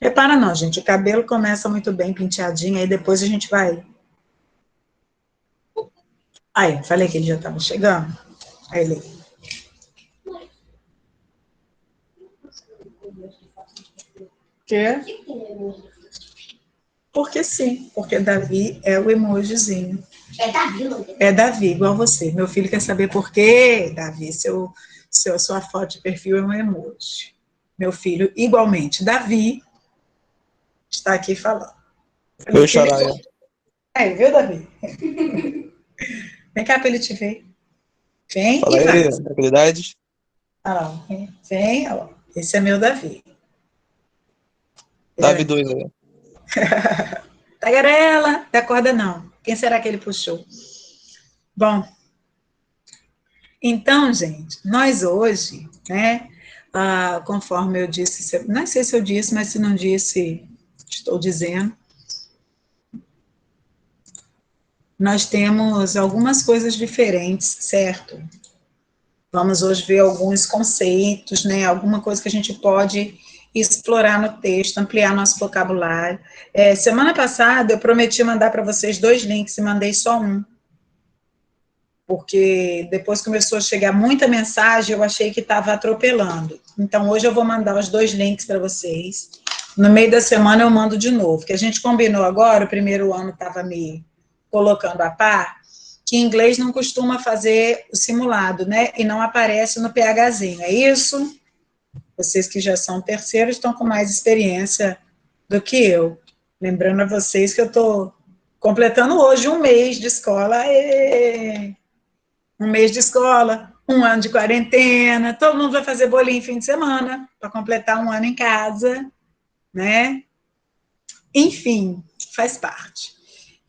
Repara não, gente, o cabelo começa muito bem penteadinho, aí depois a gente vai... Aí, falei que ele já estava chegando. Aí ele... Quê? Porque sim, porque Davi é o emojizinho. É Davi, não é? É Davi, igual você. Meu filho quer saber por quê, Davi, sua foto de perfil é um emoji. Meu filho, igualmente, Davi, está aqui falando. Oi, Xaraia. Aí, viu, Davi? Vem cá para ele te ver. Vem Fala e vai. aí, tranquilidade? Olha lá, vem, ó. Esse é meu Davi. Davi 2 aí. Tagarela, não acorda não. Quem será que ele puxou? Bom, então, gente, nós hoje, né, conforme eu disse, não sei se eu disse, mas se não disse, estou dizendo, nós temos algumas coisas diferentes, certo? Vamos hoje ver alguns conceitos, né, alguma coisa que a gente pode explorar no texto, ampliar nosso vocabulário. Semana passada eu prometi mandar para vocês 2 links e mandei só um, porque depois começou a chegar muita mensagem, eu achei que estava atropelando. Então, hoje eu vou mandar os 2 links para vocês. No meio da semana eu mando de novo, que a gente combinou agora, o primeiro ano estava me colocando a par, que em inglês não costuma fazer o simulado, né? E não aparece no PHzinho, é isso? Vocês que já são terceiros estão com mais experiência do que eu. Lembrando a vocês que eu estou completando hoje 1 mês de escola. Aê! 1 mês de escola, 1 ano de quarentena, todo mundo vai fazer bolinho fim de semana, para completar 1 ano em casa, né? Enfim, faz parte.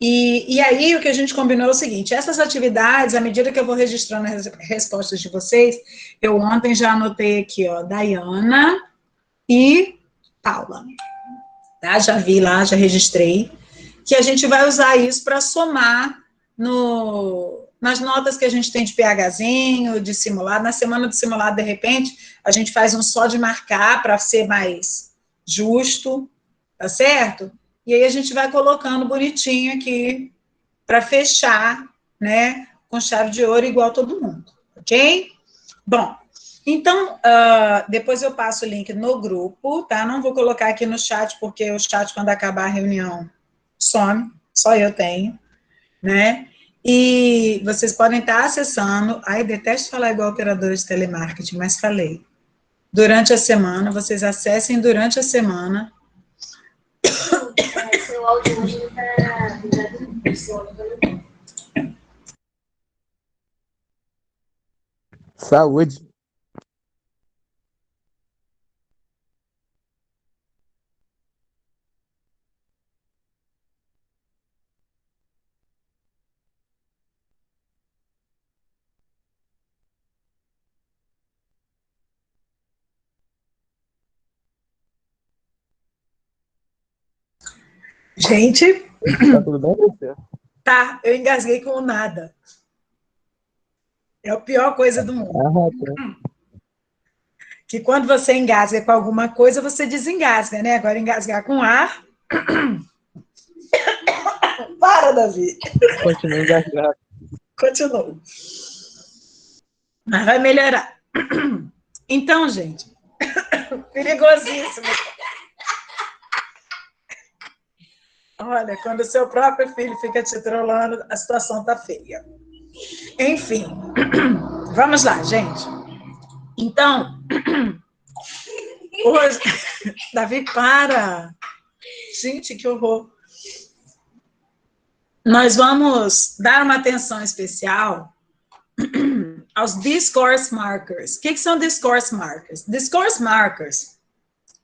E aí, o que a gente combinou é o seguinte, essas atividades, à medida que eu vou registrando as respostas de vocês, eu ontem já anotei aqui, ó, Dayana e Paula, tá? Já vi lá, já registrei, que a gente vai usar isso para somar nas notas que a gente tem de PHzinho, de simulado. Na semana do simulado, de repente, a gente faz um só de marcar para ser mais justo, tá certo? E aí a gente vai colocando bonitinho aqui para fechar, né, com chave de ouro igual todo mundo, ok? Bom, então, depois eu passo o link no grupo, tá? Não vou colocar aqui no chat, porque o chat, quando acabar a reunião, some, só eu tenho, né? E vocês podem estar acessando, ai, detesto falar igual operadora de telemarketing, mas falei. Durante a semana, vocês acessem durante a semana. Seu áudio hoje não está. Saúde. Gente, Tá tudo bem, você? tá, eu engasguei com o nada. É a pior coisa do mundo. Tá. Que quando você engasga com alguma coisa, você desengasga, né? Agora, engasgar com ar... Para, Davi. Continua engasgado. Continua. Mas vai melhorar. Então, gente, perigosíssimo. Olha, quando o seu próprio filho fica te trolando, a situação tá feia. Enfim, vamos lá, gente. Então, hoje... Davi, para. Gente, que horror. Nós vamos dar uma atenção especial aos discourse markers. O que são discourse markers? Discourse markers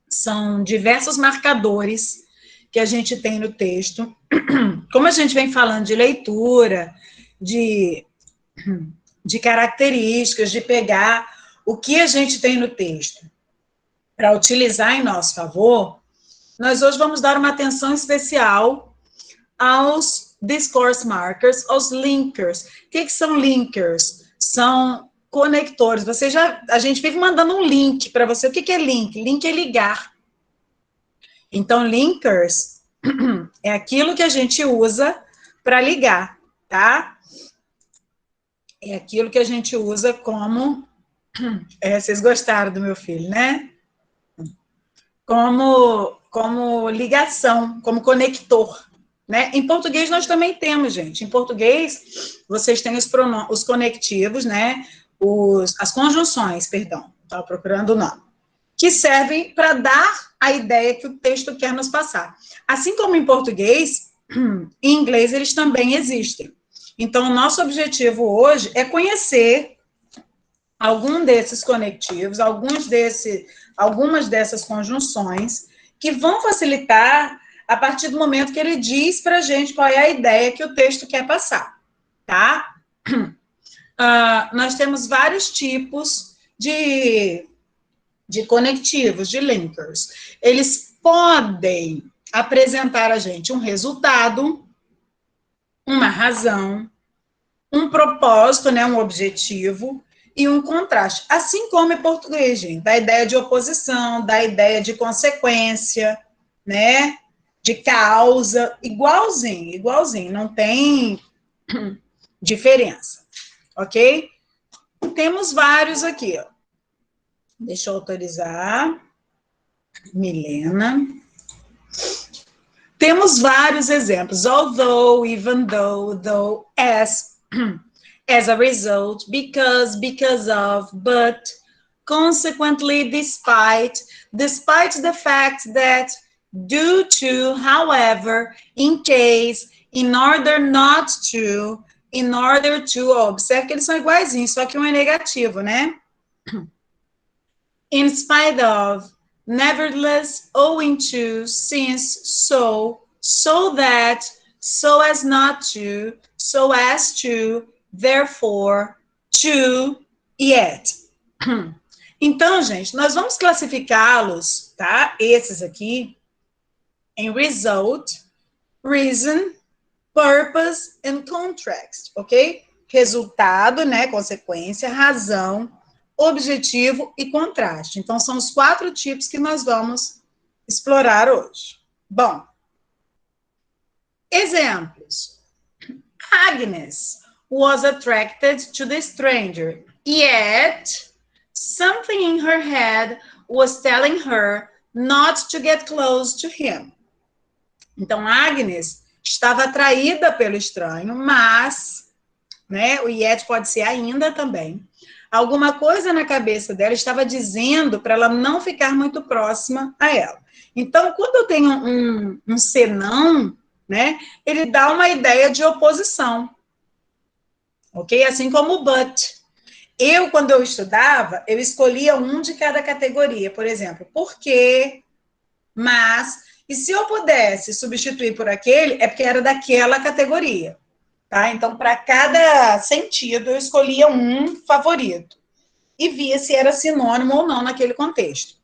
são diversos marcadores que a gente tem no texto. Como a gente vem falando de leitura, de características, de pegar o que a gente tem no texto para utilizar em nosso favor, nós hoje vamos dar uma atenção especial aos discourse markers, aos linkers. O que são linkers? São conectores. A gente vive mandando um link para você. O que é link? Link é ligar. Então, linkers é aquilo que a gente usa para ligar, tá? É aquilo que a gente usa como... vocês gostaram do meu filho, né? Como ligação, como conector, né? Em português nós também temos, gente. Em português, vocês têm os conectivos, né? As conjunções, perdão. Estava procurando o nome. Que servem para dar a ideia que o texto quer nos passar. Assim como em português, em inglês eles também existem. Então, o nosso objetivo hoje é conhecer algum desses conectivos, algumas dessas conjunções que vão facilitar a partir do momento que ele diz para a gente qual é a ideia que o texto quer passar, tá? Nós temos vários tipos de conectivos, de linkers. Eles podem apresentar a gente um resultado, uma razão, um propósito, né, um objetivo e um contraste. Assim como em português, gente, da ideia de oposição, da ideia de consequência, né, de causa, igualzinho, não tem diferença, ok? Temos vários aqui, ó. Deixa eu autorizar. Milena. Temos vários exemplos. Although, even though, as a result, because of, but, consequently, despite the fact that, due to, however, in case, in order not to, in order to. Observe que eles são iguaizinhos, só que um é negativo, né? In spite of, nevertheless, owing to, since, so that, so as not to, so as to, therefore, to, yet. Então, gente, nós vamos classificá-los, tá? Esses aqui, em result, reason, purpose and context, ok? Resultado, né, consequência, razão, objetivo e contraste. Então, são os 4 tipos que nós vamos explorar hoje. Bom, exemplos. Agnes was attracted to the stranger, yet something in her head was telling her not to get close to him. Então, Agnes estava atraída pelo estranho, mas, né, o yet pode ser ainda também. Alguma coisa na cabeça dela estava dizendo para ela não ficar muito próxima a ela. Então, quando eu tenho um senão, né, ele dá uma ideia de oposição. Ok? Assim como o but. Quando eu estudava, eu escolhia um de cada categoria. Por exemplo, porque, mas. E se eu pudesse substituir por aquele, é porque era daquela categoria. Tá? Então, para cada sentido, eu escolhia um favorito e via se era sinônimo ou não naquele contexto.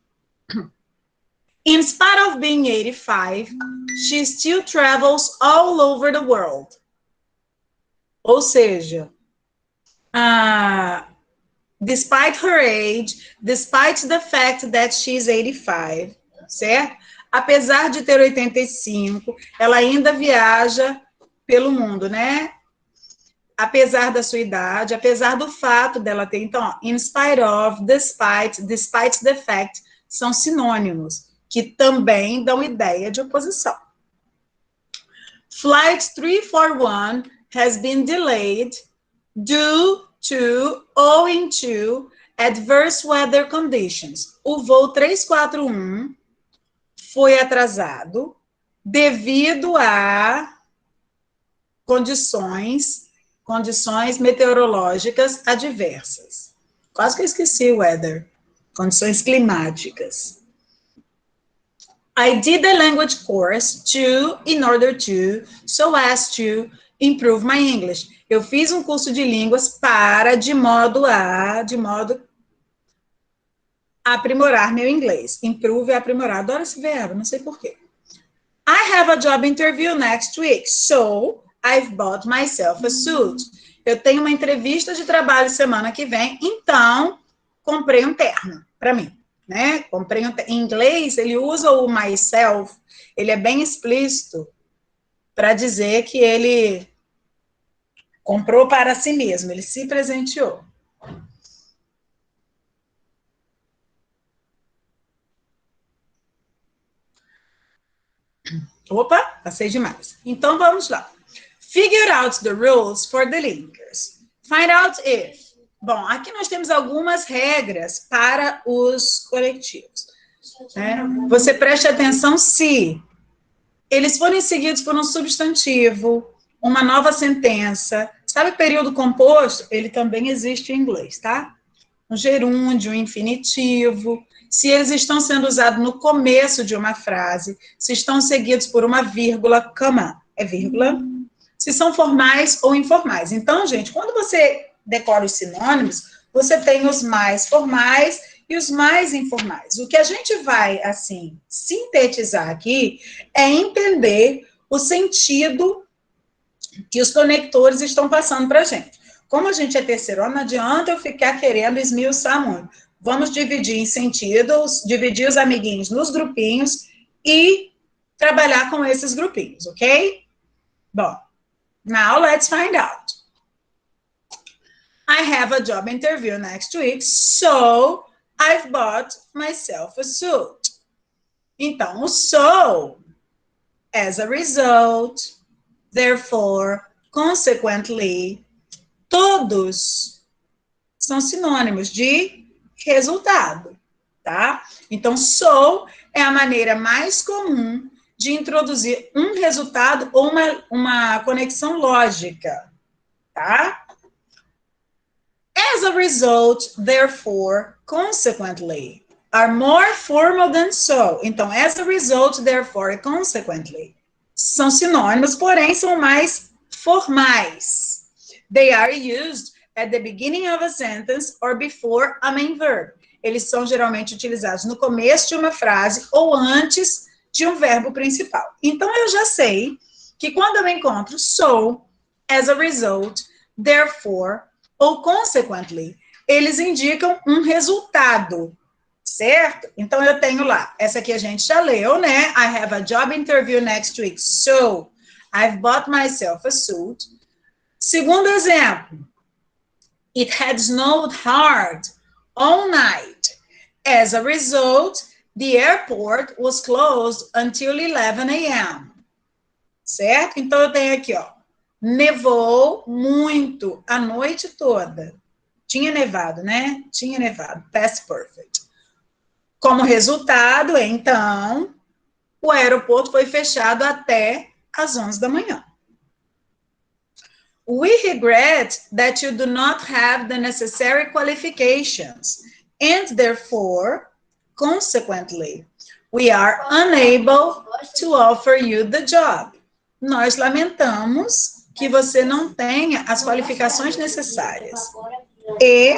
In spite of being 85, she still travels all over the world. Ou seja, despite her age, despite the fact that she's 85, certo? Apesar de ter 85, ela ainda viaja pelo mundo, né? Apesar da sua idade, apesar do fato dela ter, então, ó, in spite of, despite the fact, são sinônimos, que também dão ideia de oposição. Flight 341 has been delayed due to, owing to, adverse weather conditions. O voo 341 foi atrasado devido a condições meteorológicas adversas. Quase que eu esqueci o weather. Condições climáticas. I did a language course in order to, so as to, improve my English. Eu fiz um curso de línguas para, de modo a aprimorar meu inglês. Improve é aprimorar. Adoro esse verbo, não sei porquê. I have a job interview next week, so I've bought myself a suit. Eu tenho uma entrevista de trabalho semana que vem, então comprei um terno para mim, né? Comprei em inglês, ele usa o myself ele é bem explícito para dizer que ele comprou para si mesmo, ele se presenteou. Opa, passei demais. Então, vamos lá. Figure out the rules for the linkers. Find out if. Bom, aqui nós temos algumas regras para os conectivos. Né? Você preste atenção se eles forem seguidos por um substantivo, uma nova sentença. Sabe período composto? Ele também existe em inglês, tá? Um gerúndio, um infinitivo. Se eles estão sendo usados no começo de uma frase, se estão seguidos por uma vírgula, comma, é vírgula, se são formais ou informais. Então, gente, quando você decora os sinônimos, você tem os mais formais e os mais informais. O que a gente vai, assim, sintetizar aqui é entender o sentido que os conectores estão passando para a gente. Como a gente é terceiro ano, não adianta eu ficar querendo esmiuçar muito. Vamos dividir em sentidos, dividir os amiguinhos nos grupinhos e trabalhar com esses grupinhos, ok? Bom, now let's find out. I have a job interview next week, so I've bought myself a suit. Então, o so, as a result, therefore, consequently, todos são sinônimos de resultado, tá? Então, so é a maneira mais comum de introduzir um resultado ou uma conexão lógica, tá? As a result, therefore, consequently, are more formal than so. Então, as a result, therefore, consequently, são sinônimos, porém são mais formais. They are used at the beginning of a sentence or before a main verb. Eles são geralmente utilizados no começo de uma frase ou antes de um verbo principal. Então, eu já sei que quando eu encontro so, as a result, therefore, ou consequently, eles indicam um resultado, certo? Então, eu tenho lá, essa aqui a gente já leu, né? I have a job interview next week, so I've bought myself a suit. Segundo exemplo, it had snowed hard all night. As a result, the airport was closed until 11 a.m. Certo? Então, eu tenho aqui, ó, nevou muito a noite toda. Tinha nevado, né? Tinha nevado. Past perfect. Como resultado, então, o aeroporto foi fechado até às 11 da manhã. We regret that you do not have the necessary qualifications, and therefore, consequently, we are unable to offer you the job. Nós lamentamos que você não tenha as qualificações necessárias. E,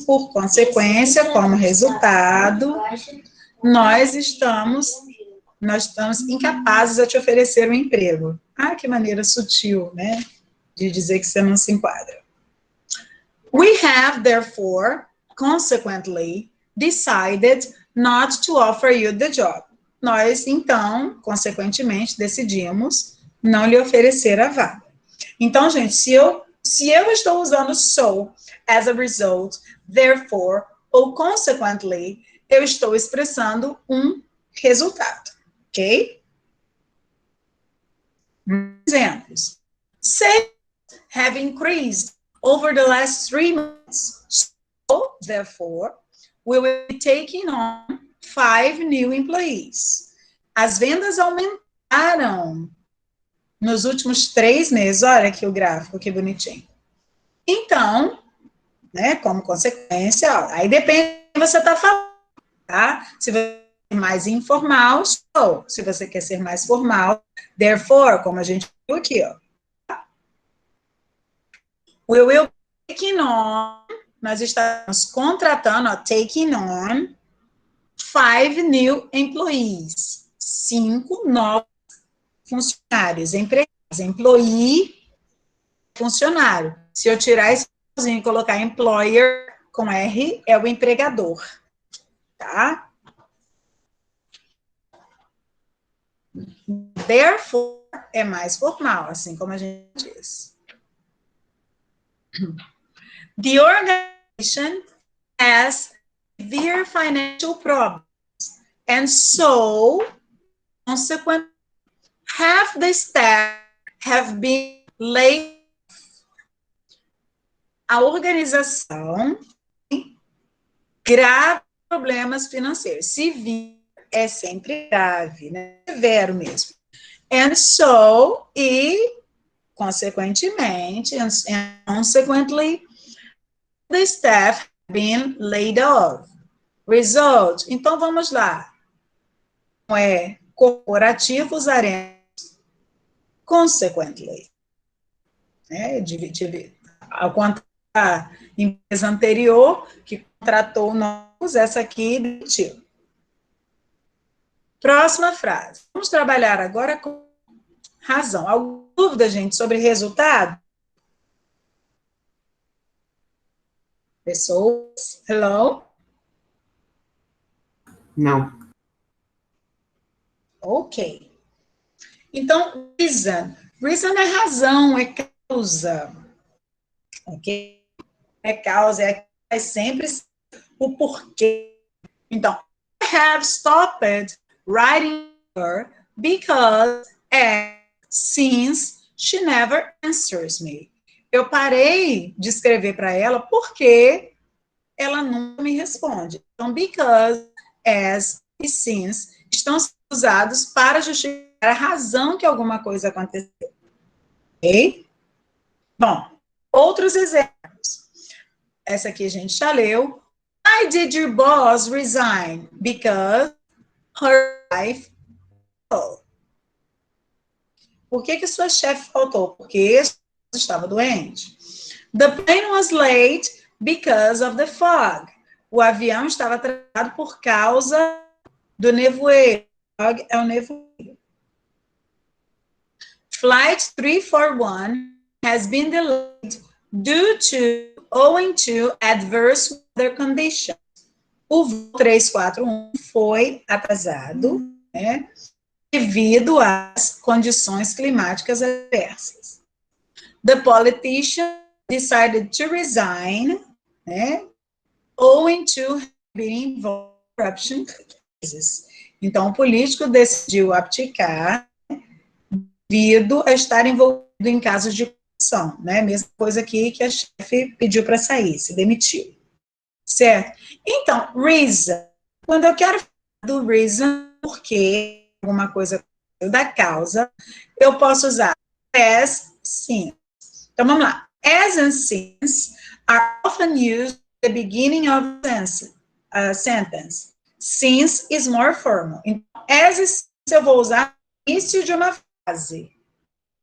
por consequência, como resultado, nós estamos incapazes de te oferecer um emprego. Ah, que maneira sutil, né? De dizer que você não se enquadra. We have, therefore, consequently, decided not to offer you the job. Nós, então, consequentemente, decidimos não lhe oferecer a vaga. Então, gente, se eu estou usando so, as a result, therefore, ou consequently, eu estou expressando um resultado, ok? Exemplos. Say have increased over the last 3 months. So, therefore, we will be taking on 5 new employees. As vendas aumentaram nos últimos 3 meses. Olha aqui o gráfico, que bonitinho. Então, né, como consequência, ó, aí depende do que você está falando, tá? Se você é mais informal, so. Se você quer ser mais formal, therefore, como a gente viu aqui, ó. We will be taking on, nós estamos contratando, ó, taking on 5 new employees, 5 novos funcionários, empregados, employee, funcionário. Se eu tirar esse e colocar employer com R, é o empregador, tá? Therefore é mais formal, assim como a gente diz. The organization has severe financial problems, and so, consequently, half the staff have been laid. A organização tem graves problemas financeiros. Severe é sempre grave, né? Severo mesmo. And so, e, consequentemente, consequently, the staff have been laid off. Result. Então, vamos lá. É corporativo, usaremos consequently. Ao contrário da empresa anterior, que contratou novos, essa aqui demitiu. Próxima frase. Vamos trabalhar agora com razão. Alguma dúvida, gente, sobre resultado? Pessoas? Hello? Não. Ok. Então, reason. Reason é razão, é causa. Ok? É causa, é sempre o porquê. Então, I have stopped writing her because, since she never answers me. Eu parei de escrever para ela porque ela nunca me responde. Então, because, as e since estão usados para justificar a razão que alguma coisa aconteceu. Ok? Bom, outros exemplos. Essa aqui a gente já leu. Why did your boss resign? Because her wife faltou. Por que sua chefe faltou? Porque estava doente. The plane was late because of the fog. O avião estava atrasado por causa do nevoeiro. Fog é o nevoeiro. Flight 341 has been delayed owing to adverse weather conditions. O voo 341 foi atrasado, né, devido às condições climáticas adversas. The politician decided to resign, né, owing to being involved in corruption cases. Então, o político decidiu abdicar devido a estar envolvido em casos de corrupção, né? Mesma coisa aqui que a chefe pediu para sair, se demitiu. Certo? Então, reason. Quando eu quero falar do reason, porque alguma coisa da causa, eu posso usar as, since. Então, vamos lá. As and since are often used at the beginning of a sentence. Since is more formal. Então, as e since eu vou usar no início de uma frase.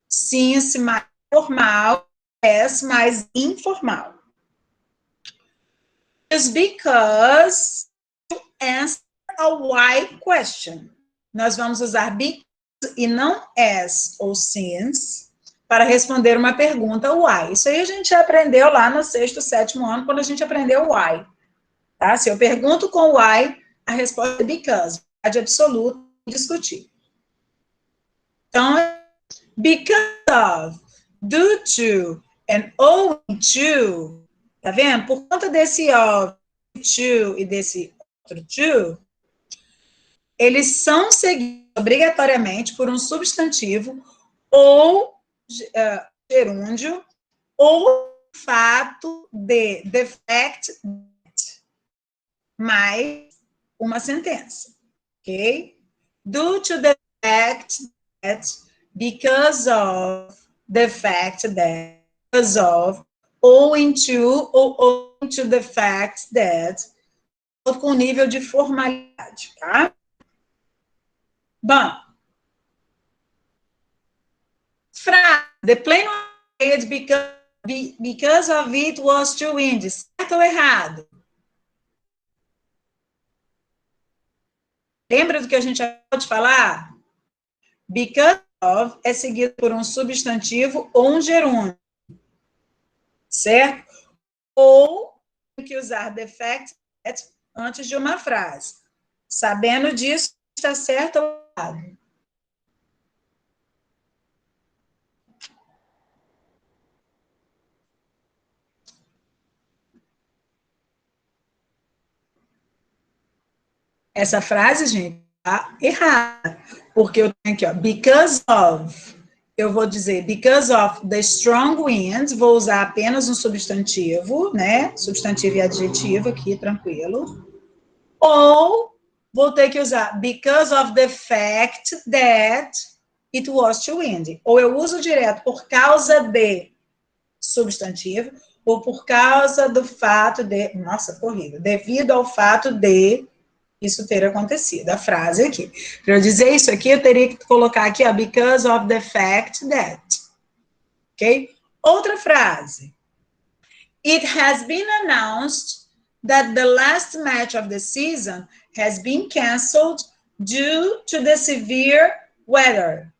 Since mais formal, as mais informal. Just because to answer a why question. Nós vamos usar because e não as ou since para responder uma pergunta why. Isso aí a gente aprendeu lá no 6º, 7º ano, quando a gente aprendeu why. Tá? Se eu pergunto com why, a resposta é because. Verdade absoluta, indiscutível. Então, because of, due to, and owing to. Tá vendo? Por conta desse of, to e desse outro to, eles são seguidos obrigatoriamente por um substantivo ou gerúndio ou fato de, the fact that, mais uma sentença, ok? Due to the fact that, because of, the fact that, because of, owing to, ou owing to the fact that, com nível de formalidade, tá? Bom, frase, the plane was delayed because of it was too windy. Certo ou errado? Lembra do que a gente acabou de falar? Because of é seguido por um substantivo ou um gerúndio. Certo? Ou tem que usar the fact that antes de uma frase. Sabendo disso, está certo ou errado? Essa frase, gente, tá errada. Porque eu tenho aqui, ó, because of. Eu vou dizer because of the strong winds, vou usar apenas um substantivo, né? Substantivo e adjetivo aqui, tranquilo. Ou vou ter que usar because of the fact that it was too windy. Ou eu uso direto por causa de substantivo, ou por causa do fato de... Nossa, corrida. Devido ao fato de isso ter acontecido. A frase aqui. Para eu dizer isso aqui, eu teria que colocar aqui, ó, because of the fact that. Ok? Outra frase. It has been announced that the last match of the season has been canceled due to the severe weather.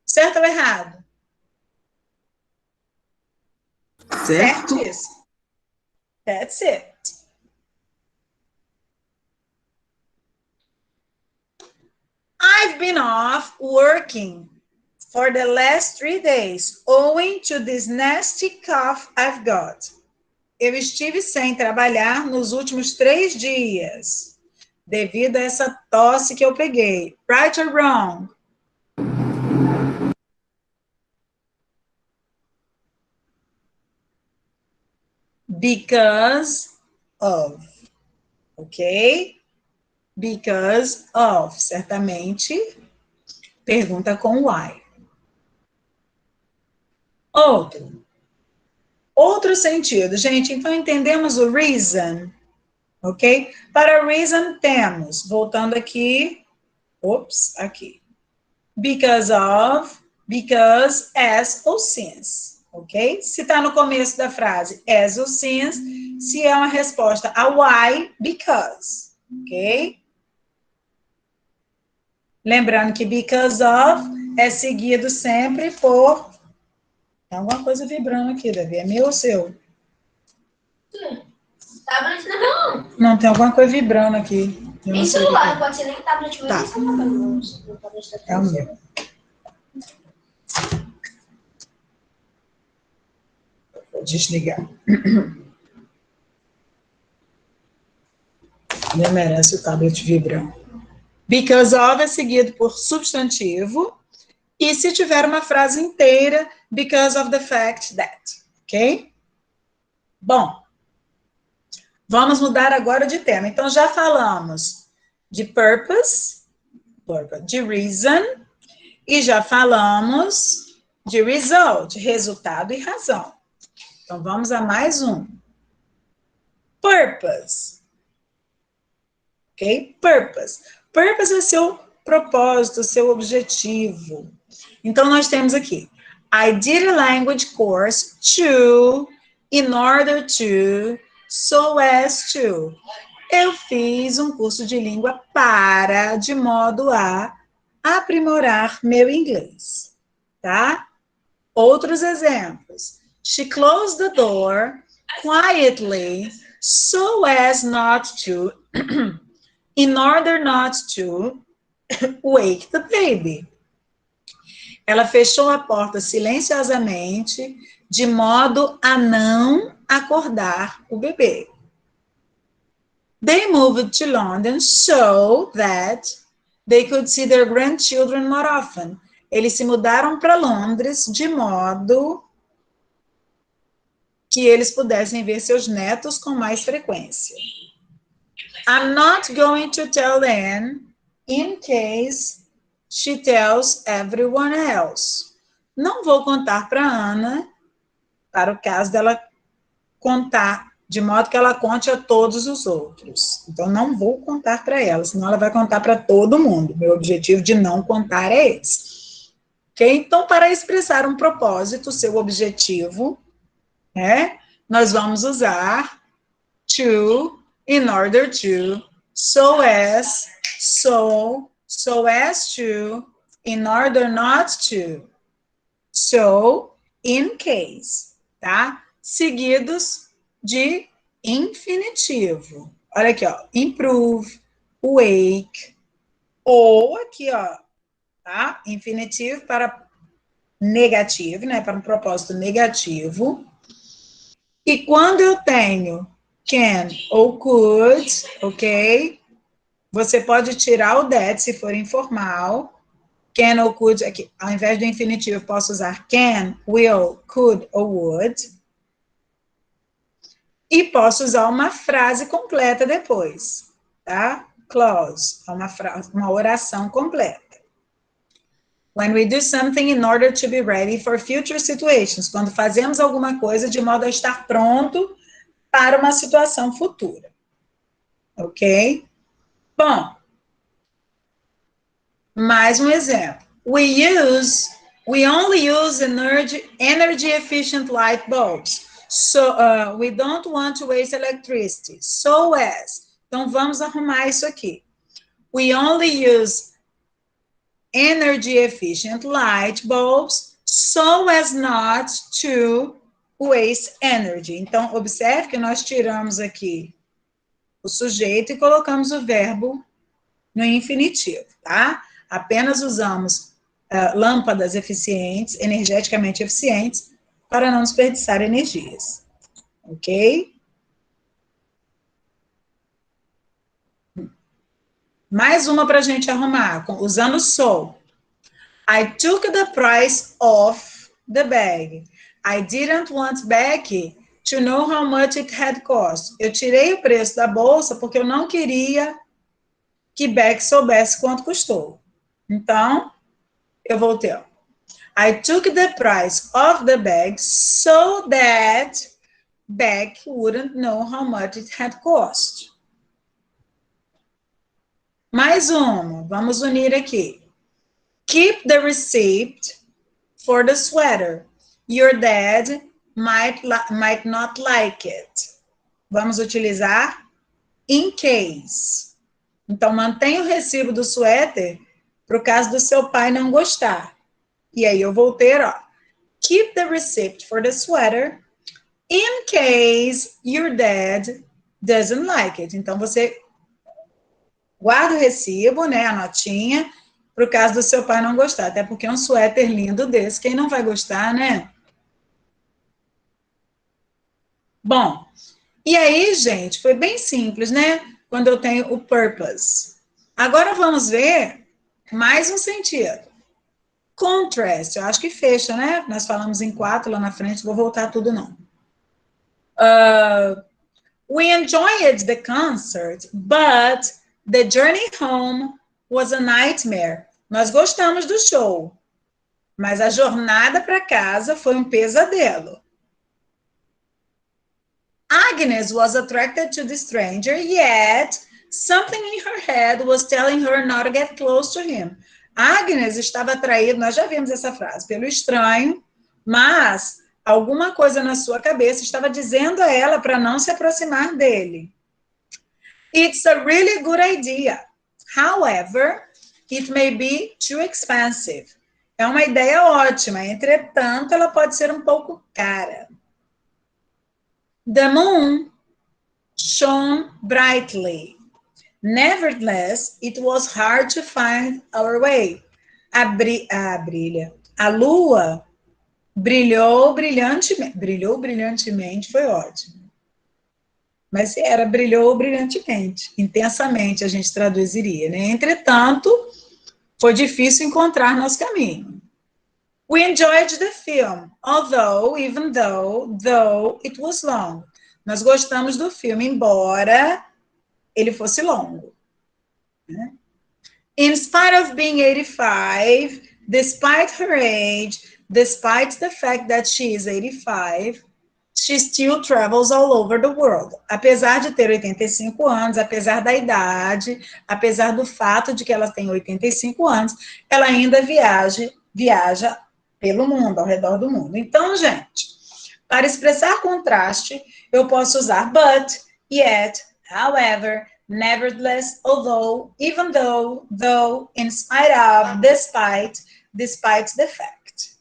Certo ou errado? Certo. Certíssimo. That's it. I've been off working for the last 3 days, owing to this nasty cough I've got. Eu estive sem trabalhar nos últimos 3 dias, devido a essa tosse que eu peguei. Right or wrong? Because of. Ok? Because of. Certamente, pergunta com why. Outro sentido, gente, então entendemos o reason, ok? Para reason temos, voltando aqui, aqui. Because of, because, as ou since, ok? Se está no começo da frase, as ou since, se é uma resposta a why, because, ok? Lembrando que because of é seguido sempre por... Tem alguma coisa vibrando aqui, Davi, é meu ou seu? Tablet não. Não, tem alguma coisa vibrando aqui. Nem celular, pode ser nem tablet, Tá. nem celular. É o meu. Vou desligar. Não merece o tablet vibrando. Because of é seguido por substantivo. E se tiver uma frase inteira, because of the fact that. Ok? Bom, vamos mudar agora de tema. Então, já falamos de purpose, de reason, e já falamos de result, resultado e razão. Então, vamos a mais um. Purpose. Ok? Purpose. Purpose é seu propósito, seu objetivo. Então, nós temos aqui, I did a language course to, in order to, so as to. Eu fiz um curso de língua para, de modo a aprimorar meu inglês, tá? Outros exemplos. She closed the door quietly so as not to, in order not to wake the baby. Ela fechou a porta silenciosamente, de modo a não acordar o bebê. They moved to London so that they could see their grandchildren more often. Eles se mudaram para Londres de modo que eles pudessem ver seus netos com mais frequência. I'm not going to tell Anne in case she tells everyone else. Não vou contar para Ana, para o caso dela contar, de modo que ela conte a todos os outros. Então, não vou contar para ela, senão ela vai contar para todo mundo. Meu objetivo de não contar é esse. Ok? Então, para expressar um propósito, seu objetivo, né, nós vamos usar to, in order to, so as to, in order not to, so, in case, tá? Seguidos de infinitivo. Olha aqui, ó, improve, wake, ou aqui, ó, tá? Infinitivo para negativo, né? Para um propósito negativo. E quando eu tenho can ou could, ok? Você pode tirar o that se for informal. Can ou could, aqui, ao invés do infinitivo, eu posso usar can, will, could ou would. E posso usar uma frase completa depois, tá? Clause, uma oração completa. When we do something in order to be ready for future situations. Quando fazemos alguma coisa de modo a estar pronto para uma situação futura. Ok? Bom, mais um exemplo. We only use energy efficient light bulbs. So, we don't want to waste electricity. So as. Então, vamos arrumar isso aqui. We only use energy efficient light bulbs so as not to waste energy. Então, observe que nós tiramos aqui o sujeito e colocamos o verbo no infinitivo, tá? Apenas usamos lâmpadas eficientes, energeticamente eficientes, para não desperdiçar energias. Ok? Mais uma para a gente arrumar, usando so. I took the price off the bag. I didn't want Becky to know how much it had cost. Eu tirei o preço da bolsa porque eu não queria que Becky soubesse quanto custou. Então, eu voltei. I took the price of the bag so that Becky wouldn't know how much it had cost. Mais uma, vamos unir aqui. Keep the receipt for the sweater. Your dad might not like it. Vamos utilizar in case. Então, mantenha o recibo do suéter para o caso do seu pai não gostar. E aí eu vou ter, ó. Keep the receipt for the sweater in case your dad doesn't like it. Então, você guarda o recibo, né, a notinha, para o caso do seu pai não gostar. Até porque é um suéter lindo desse, quem não vai gostar, né? Bom, e aí, gente, foi bem simples, né? Quando eu tenho o purpose. Agora vamos ver mais um sentido. Contrast, eu acho que fecha, né? Nós falamos em 4 lá na frente, vou voltar tudo não. We enjoyed the concert, but the journey home was a nightmare. Nós gostamos do show, mas a jornada para casa foi um pesadelo. Agnes was attracted to the stranger, yet something in her head was telling her not to get close to him. Agnes estava atraída, nós já vimos essa frase, pelo estranho, mas alguma coisa na sua cabeça estava dizendo a ela para não se aproximar dele. It's a really good idea. However, it may be too expensive. É uma ideia ótima, entretanto, ela pode ser um pouco cara. The moon shone brightly. Nevertheless, it was hard to find our way. A lua brilhou brilhantemente, foi ótimo. Mas brilhou brilhantemente, intensamente a gente traduziria, né? Entretanto, foi difícil encontrar nosso caminho. We enjoyed the film, even though it was long. Nós gostamos do filme, embora ele fosse longo. Né? In spite of being 85, despite her age, despite the fact that she is 85, she still travels all over the world. Apesar de ter 85 anos, apesar da idade, apesar do fato de que ela tem 85 anos, ela ainda viaja pelo mundo, ao redor do mundo. Então, gente, para expressar contraste, eu posso usar but, yet, however, nevertheless, although, even though, in spite of, despite the fact.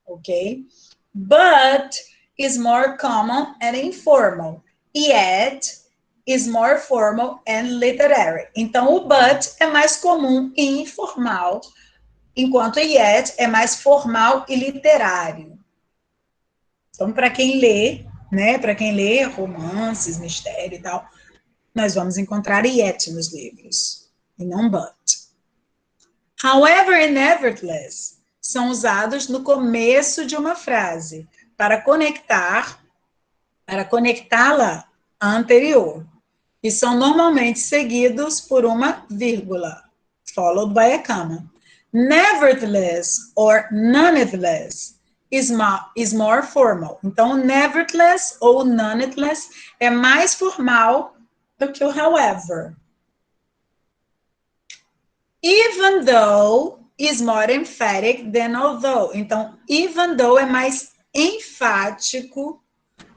Ok? But is more common and informal. Yet is more formal and literary. Então, o but é mais comum e informal, enquanto yet é mais formal e literário. Então, para quem lê, né, para quem lê romances, mistério e tal, nós vamos encontrar yet nos livros, e não but. However e nevertheless são usados no começo de uma frase, para conectá-la à anterior. E são normalmente seguidos por uma vírgula, followed by a comma. Nevertheless or nonetheless is more formal. Então, nevertheless ou nonetheless é mais formal do que o however. Even though is more emphatic than although. Então, even though é mais enfático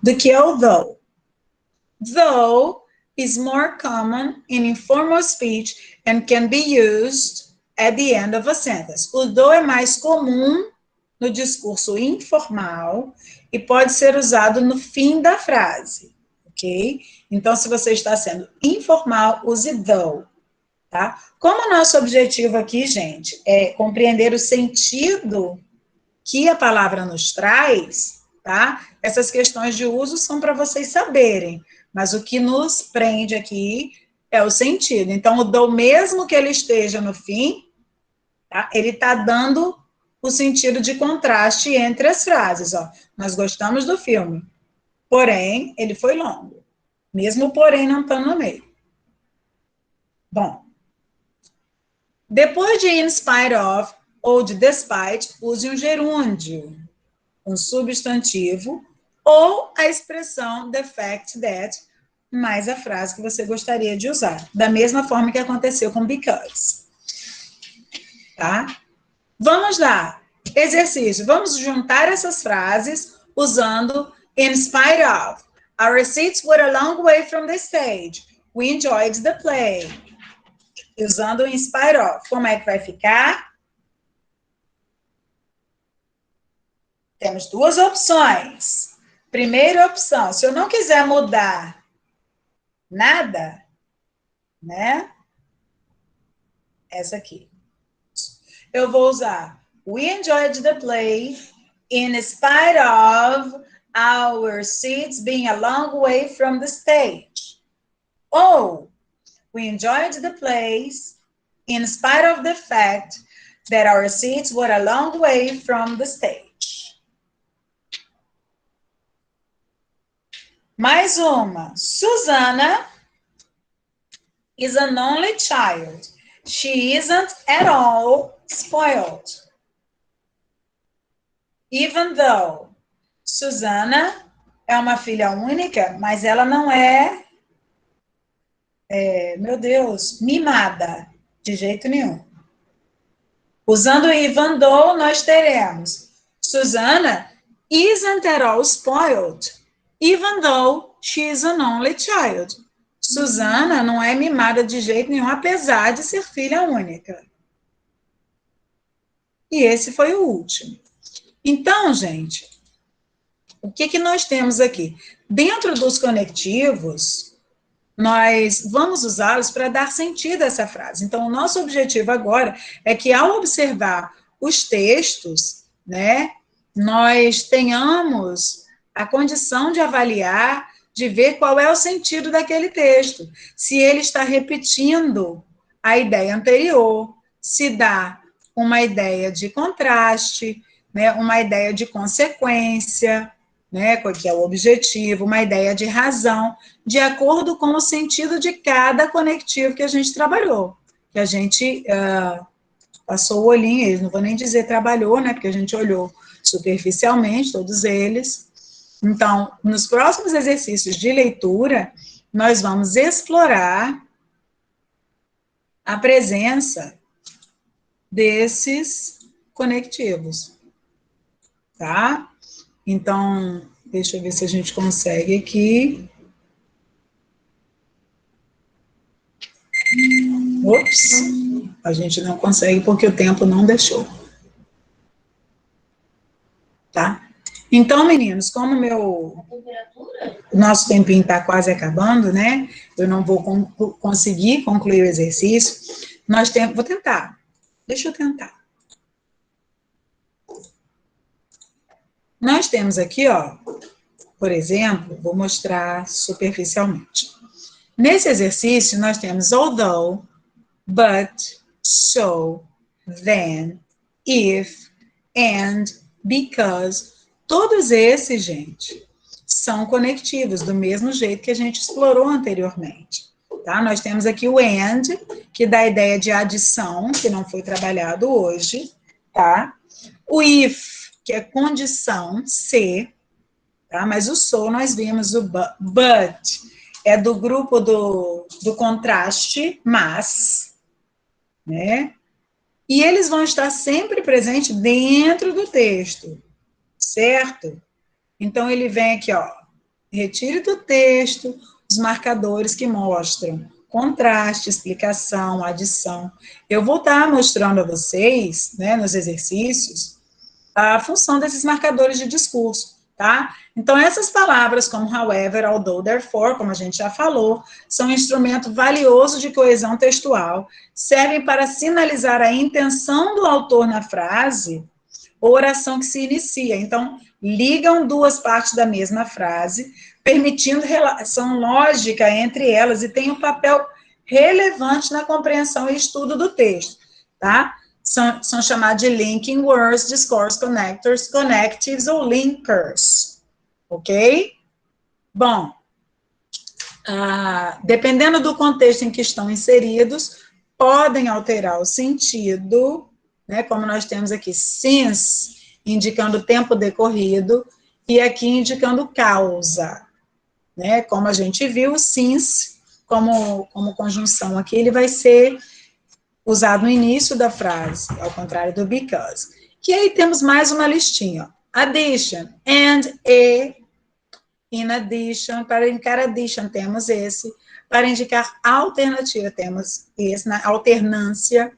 do que although. Though is more common in informal speech and can be used at the end of a sentence. O though é mais comum no discurso informal e pode ser usado no fim da frase, ok? Então, se você está sendo informal, use though, tá? Como o nosso objetivo aqui, gente, é compreender o sentido que a palavra nos traz, tá? Essas questões de uso são para vocês saberem, mas o que nos prende aqui é o sentido. Então, o do, mesmo que ele esteja no fim, tá? Ele está dando o sentido de contraste entre as frases, ó. Nós gostamos do filme, porém, ele foi longo. Mesmo porém não estando no meio. Bom, depois de in spite of ou de despite, use um gerúndio, um substantivo, ou a expressão the fact that, mais a frase que você gostaria de usar. Da mesma forma que aconteceu com because. Tá? Vamos lá. Exercício. Vamos juntar essas frases usando in spite of. Our seats were a long way from the stage. We enjoyed the play. Usando in spite of. Como é que vai ficar? Temos duas opções. Primeira opção, se eu não quiser mudar nada, né? Essa aqui. Eu vou usar we enjoyed the play in spite of our seats being a long way from the stage. Ou we enjoyed the plays in spite of the fact that our seats were a long way from the stage. Mais uma. Susanna is an only child. She isn't at all spoiled. Even though Susanna é uma filha única, mas ela não é, meu Deus, mimada, de jeito nenhum. Usando even though, nós teremos Susanna isn't at all spoiled, even though she is an only child. Susanna não é mimada de jeito nenhum, apesar de ser filha única. E esse foi o último. Então, gente, o que nós temos aqui? Dentro dos conectivos, nós vamos usá-los para dar sentido a essa frase. Então, o nosso objetivo agora é que, ao observar os textos, né, nós tenhamos a condição de avaliar, de ver qual é o sentido daquele texto. Se ele está repetindo a ideia anterior, se dá uma ideia de contraste, né, uma ideia de consequência, né, que é o objetivo, uma ideia de razão, de acordo com o sentido de cada conectivo que a gente trabalhou, que a gente passou o olhinho, não vou nem dizer trabalhou, né, porque a gente olhou superficialmente todos eles. Então, nos próximos exercícios de leitura, nós vamos explorar a presença desses conectivos, tá? Então, deixa eu ver se a gente consegue aqui. Ops, a gente não consegue porque o tempo não deixou. Tá? Então, meninos, como o nosso tempinho está quase acabando, né? Eu não vou conseguir concluir o exercício. Vou tentar. Deixa eu tentar. Nós temos aqui, ó, por exemplo, vou mostrar superficialmente. Nesse exercício, nós temos although, but, so, then, if, and, because. Todos esses, gente, são conectivos, do mesmo jeito que a gente explorou anteriormente. Tá? Nós temos aqui o and, que dá a ideia de adição, que não foi trabalhado hoje. Tá? O if, que é condição, se, tá? Mas o so nós vimos, o but é do grupo do contraste, mas, né? E eles vão estar sempre presentes dentro do texto, certo? Então, ele vem aqui, ó, retire do texto os marcadores que mostram contraste, explicação, adição. Eu vou estar mostrando a vocês, né, nos exercícios, a função desses marcadores de discurso, tá? Então, essas palavras como however, although, therefore, como a gente já falou, são um instrumento valioso de coesão textual, servem para sinalizar a intenção do autor na frase ou oração que se inicia. Então, ligam duas partes da mesma frase, permitindo relação lógica entre elas e tem um papel relevante na compreensão e estudo do texto, tá? São chamados de linking words, discourse connectors, connectives ou linkers, ok? Bom, dependendo do contexto em que estão inseridos, podem alterar o sentido, né, como nós temos aqui, since, indicando tempo decorrido, e aqui indicando causa, né, como a gente viu, since, como conjunção aqui, ele vai ser usado no início da frase, ao contrário do because. E aí temos mais uma listinha, ó. Addition, and, e, in addition, para indicar addition, temos esse, para indicar alternativa, temos esse, na alternância,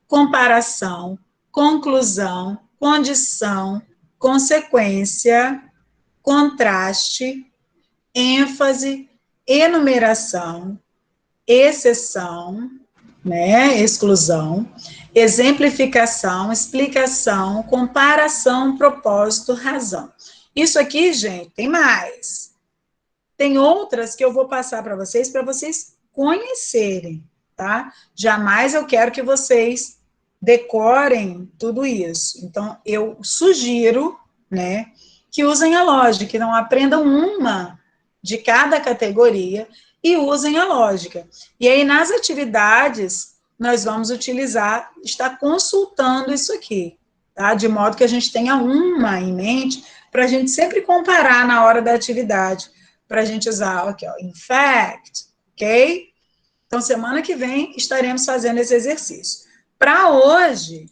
comparação, conclusão, condição, consequência, contraste, ênfase, enumeração, exceção, né, exclusão, exemplificação, explicação, comparação, propósito, razão. Isso aqui, gente, tem mais. Tem outras que eu vou passar para vocês conhecerem, tá? Jamais eu quero que vocês decorem tudo isso. Então, eu sugiro, né, que usem a lógica, que não aprendam uma de cada categoria e usem a lógica. E aí, nas atividades, nós vamos estar consultando isso aqui, tá? De modo que a gente tenha uma em mente, para a gente sempre comparar na hora da atividade, para a gente usar aqui, ó, in fact, ok? Então, semana que vem, estaremos fazendo esse exercício. Para hoje,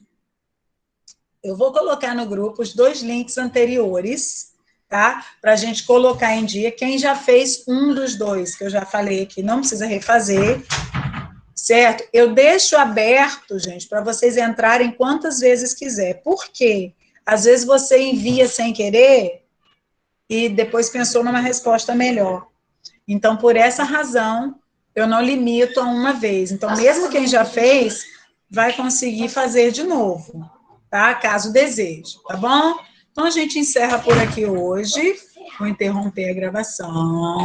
eu vou colocar no grupo os 2 links anteriores, tá? Para a gente colocar em dia. Quem já fez um dos 2, que eu já falei aqui, não precisa refazer, certo? Eu deixo aberto, gente, para vocês entrarem quantas vezes quiser. Por quê? Às vezes você envia sem querer e depois pensou numa resposta melhor. Então, por essa razão, eu não limito a uma vez. Então, mesmo quem já fez, vai conseguir fazer de novo, tá? Caso deseje, tá bom? Então, a gente encerra por aqui hoje. Vou interromper a gravação.